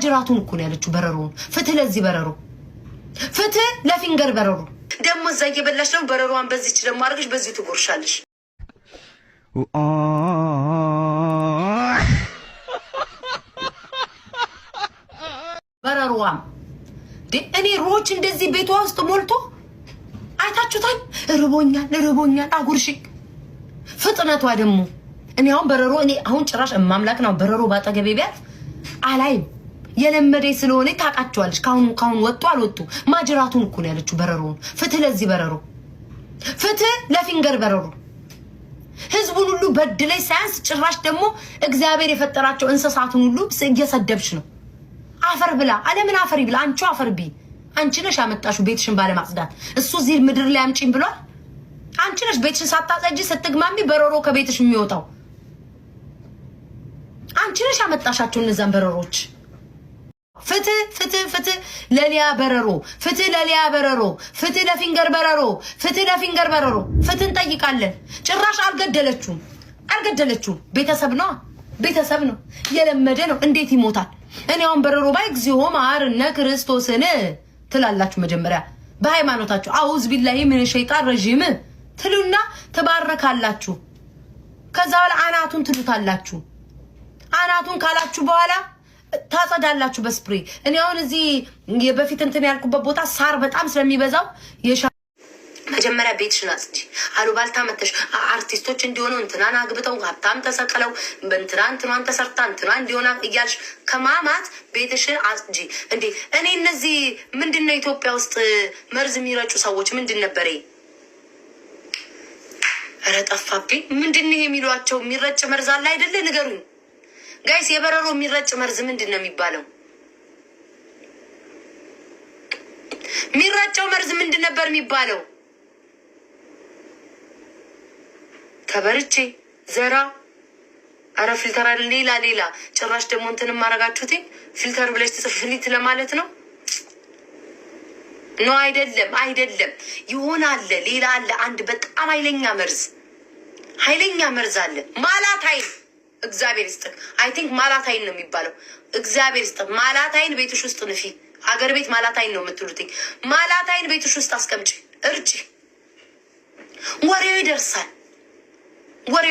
ማጅራቱን እኮ ነው ያለችው በረሮ ፍትህ ለዚህ በረሮ ፍትህ ለፊንገር በረሮ ደሞ እዛ እየበላሽ ነው በረሮዋን በዚች ደሞ አድርገሽ በዚህ ትጎርሻለሽ በረሮዋም እኔ ሮች እንደዚህ ቤቷ ውስጥ ሞልቶ አይታችሁታል ርቦኛል አጉርሺ ፍጥነቷ ደሞ እኔ አሁን በረሮ እኔ አሁን ጭራሽ ማምላክ ነው በረሮ ባጠገቤ ቢያት አላይም የለመደ ስለሆነ ታቃቸዋለሽ ካሁን ወጡ አልወጡ ማጅራቱን እኮ ነው ያለችው በረሮ ፍትህ ለዚህ በረሮ ፍትህ ለፊንገር በረሮ ህዝቡን ሁሉ በድለይ ሳይንስ ጭራሽ ደግሞ እግዚአብሔር የፈጠራቸው እንስሳቱን ሁሉ እየሰደብሽ ነው አፈር ብላ አለምን አፈር ይብላ አንቺ አፈር ቢ አንቺ ነሽ ያመጣሽው ቤትሽን ባለ ማጽዳት እሱ እዚህ ምድር ላይ አምጪኝ ብሏል አንቺ ነሽ ቤትሽን ሳታጸጂ ስትግማሚ በረሮ ከቤትሽ የሚወጣው አንቺ ነሽ ያመጣሻቸው እነዛን በረሮች ፍትህ ለሊያ በረሮ ፍትህ ለሊያ በረሮ ፍትህ ለፊንገር በረሮ ፍትህ ለፊንገር በረሮ ፍትህን ጠይቃለን ጭራሽ አልገደለችውም ቤተሰብ ነው የለመደ ነው እንዴት ይሞታል እኔ አሁን በረሮ ባይ እግዚኦ ማርነ ክርስቶስን ትላላችሁ መጀመሪያ በሃይማኖታችሁ አውዝ ቢላሂ ምን ሸይጣን ረጂም ትሉና ተባረካላችሁ ከዛ በኋላ አናቱን ትሉታላችሁ አናቱን ካላችሁ በኋላ ታጸዳላችሁ በስፕሬ እኔ አሁን እዚህ የበፊት እንትን ያልኩበት ቦታ ሳር በጣም ስለሚበዛው መጀመሪያ ቤትሽን አጽጂ አሉባልታ መተሽ አርቲስቶች እንዲሆኑ እንትናን አግብተው ሀብታም ተሰቀለው እንትናን ተሰርታ እንትና እንዲሆና እያልሽ ከማማት ቤትሽን አጽጂ እንዴ እኔ እነዚህ ምንድነው ኢትዮጵያ ውስጥ መርዝ የሚረጩ ሰዎች ምንድን ነበር ኧረ ጠፋብኝ ምንድነው የሚሏቸው የሚረጭ መርዝ አለ አይደለ ንገሩኝ ጋይስ የበረሮ የሚረጭ መርዝ ምንድነው የሚባለው የሚረጨው መርዝ ምንድን ነበር የሚባለው ከበርቼ ዘራ አረ ፊልተር አይደል ሌላ ጭራሽ ደግሞ እንትን ማረጋችሁት ፊልተር ብለሽ ትጽፍልት ለማለት ነው ነው አይደለም ይሆናል ሌላ አለ አንድ በጣም ኃይለኛ መርዝ አለ ማላታይን እግዚአብሔር ይስጥ አይ ቲንክ ማላታይን ነው የሚባለው እግዚአብሔር ይስጥ ማላታይን ቤትሽ ውስጥ ንፊ አገር ቤት ማላታይን ነው የምትሉት ማላታይን ቤትሽ ውስጥ አስቀምጪ እርጪ ወሬው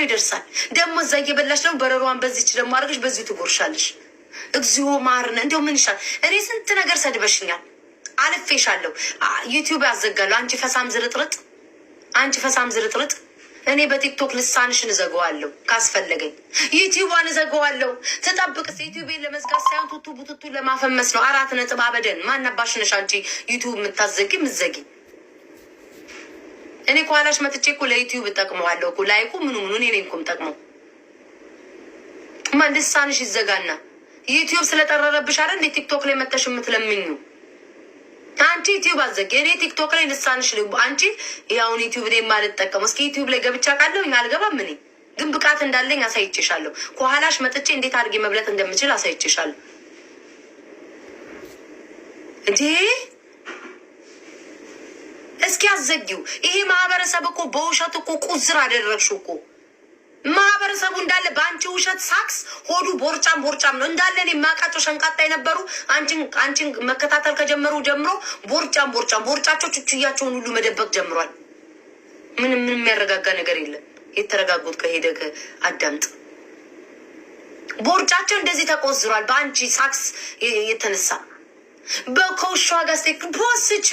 ይደርሳል ደግሞ እዛ እየበላሽ ነው በረሮዋን በዚች ደግሞ አድርገሽ በዚህ ትጎርሻለሽ እግዚኦ ማርነ እንደው ምን ይሻል እኔ ስንት ነገር ሰድበሽኛል አልፌሻለሁ ዩቲዩብ ያዘጋለሁ አንቺ ፈሳም ዝርጥርጥ እኔ በቲክቶክ ልሳንሽን እዘጋዋለሁ ካስፈለገኝ ዩቲዩብን እዘጋዋለሁ ተጠብቅስ ዩቲዩብን ለመዝጋት ሳይሆን ቱቱ ለማፈመስ ነው 4 ነጥብ አበደን ማናባሽ ነሽ አንቺ ዩቲዩብ ምትዘጊ እኔ ኳላሽ መጥቼ እኮ ለዩቲዩብ ተጠቅመዋለሁ እኮ ላይኩ ምኑ እኔ ነኝ እኮ የምጠቅመው ማን ልሳንሽ ይዘጋና ዩቲዩብ ስለጠረረብሽ አይደል እንዴ ቲክቶክ ላይ መተሽ የምትለምኙ አንቺ ዩቲዩብ አዘጊ እኔ ቲክቶክ ላይ ልሳንሽ አንቺ ያውን ዩቲዩብ ላይ ማልጠቀም እስኪ ዩቲዩብ ላይ ገብቻ ካለው አልገባም እኔ ግን ብቃት እንዳለኝ አሳይቼሻለሁ ኳላሽ መጥቼ እንዴት አድርጌ መብለጥ እንደምችል አሳይቼሻለሁ እንዴ እስኪ አዘጊው ይሄ ማህበረሰብ እኮ በውሸት እኮ ቁዝር አደረግሽው እኮ ማህበረሰቡ እንዳለ በአንቺ ውሸት ሳክስ ሆዱ ቦርጫም ነው እንዳለ እኔ ማቃቸው ሸንቃጣ የነበሩ አንቺን መከታተል ከጀመሩ ጀምሮ ቦርጫቸው ቹቹያቸውን ሁሉ መደበቅ ጀምሯል ምንም የሚያረጋጋ ነገር የለም የተረጋጉት ከሄደ አዳምጥ ቦርጫቸው እንደዚህ ተቆዝሯል በአንቺ ሳክስ የተነሳ በኮሻ ጋስቴክ ፖስቹ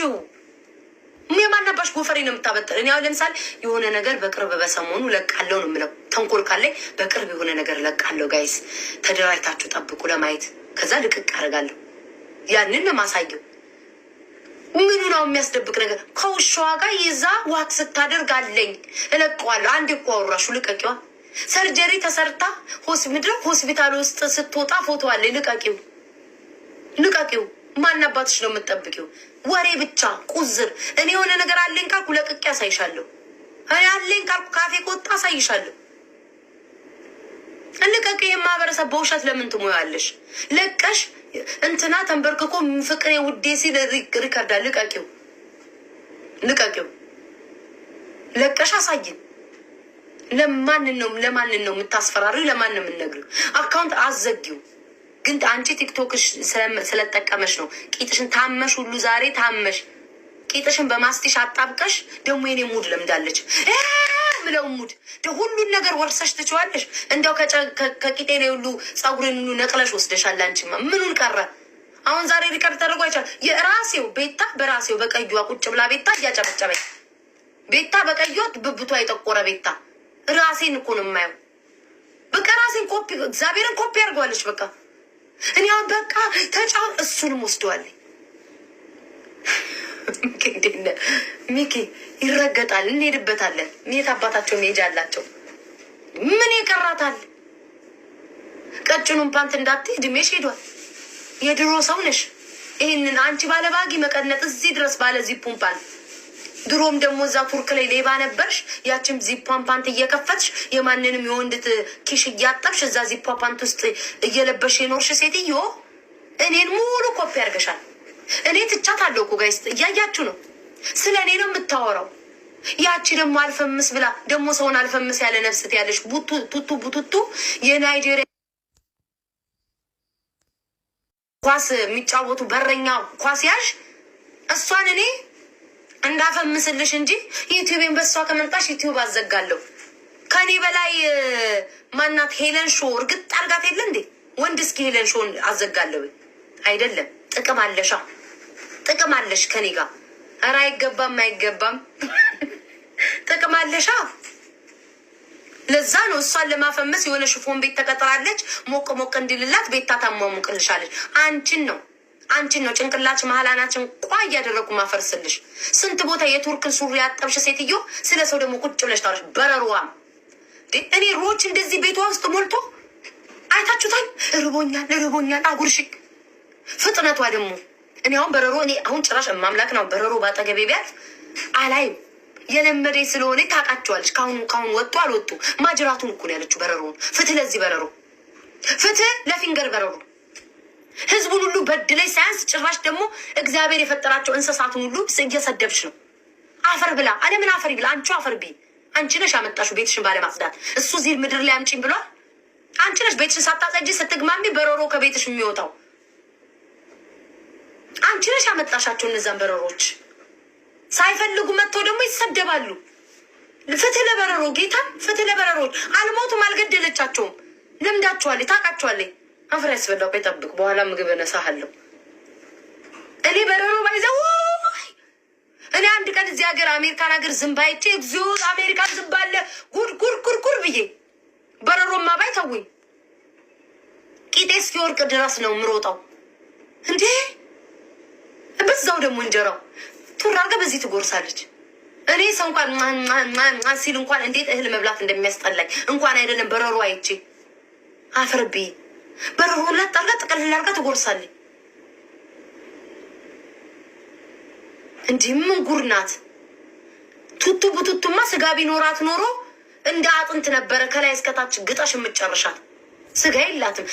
የማናባሽ ጎፈሬ ነው የምታበጥር እኔ አሁን ለምሳሌ የሆነ ነገር በቅርብ በሰሞኑ ለቃለው ነው የምለው ተንኮል ካለ በቅርብ የሆነ ነገር ለቃለው ጋይስ ተደራጅታችሁ ጠብቁ ለማየት ከዛ ልቅቅ አደርጋለሁ ያንን ለማሳየው ምኑ ነው የሚያስደብቅ ነገር ከውሻዋ ጋር ይዛ ዋክ ስታደርግ አለኝ እለቀዋለሁ አንዴ እኮ አወራሹ ልቀቂዋ ሰርጀሪ ተሰርታ ሆስፒታል ውስጥ ስትወጣ ፎቶ አለ ልቀቂው ማናባትሽ ነው የምትጠብቂው ወሬ ብቻ ቁዝር እኔ የሆነ ነገር አለኝ ካልኩ ለቅቄ አሳይሻለሁ እኔ አለኝ ካልኩ ካፌ ቆጣ አሳይሻለሁ ልቀቂ የማህበረሰብ በውሸት ለምን ትሞያለሽ ለቀሽ እንትና ተንበርክኮ ፍቅሬ ውዴ ሲል ሪከርዳ ልቀቂው ለቀሽ አሳይን ለማን ነው የምታስፈራሪው ለማን ነው የምንነግሪው አካውንት አዘጊው ግን አንቺ ቲክቶክሽ ስለተጠቀመሽ ነው። ቂጥሽን ታመሽ ሁሉ ዛሬ ታመሽ ቂጥሽን በማስቲሽ አጣብቀሽ ደግሞ የኔ ሙድ ለምዳለች ምለው ሙድ ሁሉን ነገር ወርሰሽ ትችዋለሽ። እንደው ከቂጤ ላይ ሁሉ ጸጉሬን ሁሉ ነቅለሽ ወስደሻል። አንቺማ ምኑን ቀረ? አሁን ዛሬ ሪከርድ ተደርጎ አይቻል። የራሴው ቤታ በራሴው በቀዩዋ ቁጭ ብላ ቤታ እያጨበጨበኝ ቤታ በቀዩዋ ብብቷ የጠቆረ ቤታ ራሴን እኮ ነው የማየው። በቃ ራሴን ኮፒ እግዚአብሔርን ኮፒ አድርገዋለች። በቃ እኔ አሁን በቃ እሱንም ወስደዋለኝ። ሚኪ ይረገጣል፣ እንሄድበታለን። የት አባታቸው መሄጃ አላቸው? ምን ይቀራታል? ቀጭኑን ፓንት እንዳትይ እድሜሽ ሄዷል። የድሮ ሰው ነሽ። ይህንን አንቺ ባለባጊ መቀነጥ እዚህ ድረስ ባለ ዚፑን ፓንት። ድሮም ደግሞ እዛ ቱርክ ላይ ሌባ ነበርሽ። ያችም ዚፓን ፓንት እየከፈትሽ የማንንም የወንድት ኪሽ እያጠብሽ እዛ ዚፓ ፓንት ውስጥ እየለበሽ የኖርሽ ሴትዮ እኔን ሙሉ ኮፒ ያርገሻል። እኔ ትቻታለሁ እኮ ጋይስ፣ እያያችሁ ነው። ስለ እኔ ነው የምታወራው። ያቺ ደግሞ አልፈምስ ብላ ደግሞ ሰውን አልፈምስ ያለ ነፍስት ያለሽ ቡቱቱ የናይጄሪያ ኳስ የሚጫወቱ በረኛ ኳስ ያዥ እሷን እኔ እንዳፈምስልሽ እንጂ ዩቲዩብን በሷ ከመንጣሽ ዩቲዩብ አዘጋለሁ። ከኔ በላይ ማናት ሄለን ሾ እርግጥ አርጋት የለ እንዴ ወንድ? እስኪ ሄለን ሾ አዘጋለሁ አይደለም። ጥቅም አለሻ፣ ጥቅም አለሽ ከኔ ጋር። ኧረ አይገባም፣ አይገባም። ጥቅም አለሻ። ለዛ ነው እሷን ለማፈመስ የሆነ ሽፎን ቤት ተቀጥራለች። ሞቅ ሞቅ እንዲልላት ቤታ ታሟሙቅልሻለች። አንቺን ነው ጭንቅላች መሀላናችን ቋ እያደረጉ ማፈርስልሽ። ስንት ቦታ የቱርክን ሱሪ ያጠብሽ ሴትዮ ስለ ሰው ደግሞ ቁጭ ብለሽ ታወራሽ። በረሯም እኔ ሮች እንደዚህ ቤቷ ውስጥ ሞልቶ አይታችሁታል። ርቦኛል አጉርሽ ፍጥነቷ ደግሞ እኔ አሁን በረሮ እኔ አሁን ጭራሽ ማምላክ ነው በረሮ ባጠገቤ ቢያት አላይም። የለመደ ስለሆነ ታውቃቸዋለች። ካሁን ወጡ አልወጡ ማጅራቱን እኮ ነው ያለችው በረሮውን። ፍትህ ለዚህ በረሮ፣ ፍትህ ለፊንገር በረሮ። ህዝቡን ሁሉ በድለሽ ሳያንስ ጭራሽ ደግሞ እግዚአብሔር የፈጠራቸው እንስሳቱን ሁሉ እየሰደብሽ ነው። አፈር ብላ አለምን አፈር ይብላ። አንቺ አፈር ቢ አንቺ ነሽ ያመጣሽው ቤትሽን ባለማጽዳት። እሱ እዚህ ምድር ላይ አምጪኝ ብሏል። አንቺ ነሽ ቤትሽን ሳታጸጂ ስትግማሚ በረሮ ከቤትሽ የሚወጣው። አንቺ ነሽ ያመጣሻቸው እነዛን በረሮች። ሳይፈልጉ መጥተው ደግሞ ይሰደባሉ። ፍትህ ለበረሮ ጌታ፣ ፍትህ ለበረሮች። አልሞቱም፣ አልገደለቻቸውም። ለምዳችኋለች፣ ታውቃችኋለች። አፍራ ያስበላው ይጠብቅ። በኋላ ምግብ እነሳሃለሁ። እኔ በረሮ ባይዘው እኔ አንድ ቀን እዚህ ሀገር አሜሪካን ሀገር ዝንብ አይቼ እግዚኦ አሜሪካን ዝንብ አለ ጉር ብዬ በረሮማ ባይተውኝ ቂጤ እስኪወርቅ ድረስ ነው የምሮጠው እንዴ። በዛው ደግሞ እንጀራው ቱር አድርጋ በዚህ ትጎርሳለች። እኔ ሰው እንኳን ሲል እንኳን እንዴት እህል መብላት እንደሚያስጠላኝ እንኳን አይደለም በረሮ አይቼ አፈርቢ በረሮ ላት አርጋ ጥቅልል አርጋ ትጎርሳለች። እንዲህ ምን ጉር ናት? ቱቱ ቡቱቱማ ስጋ ቢኖራት ኖሮ እንደ አጥንት ነበረ ከላይ እስከታች ግጣሽ የምትጨርሻት። ስጋ የላትም።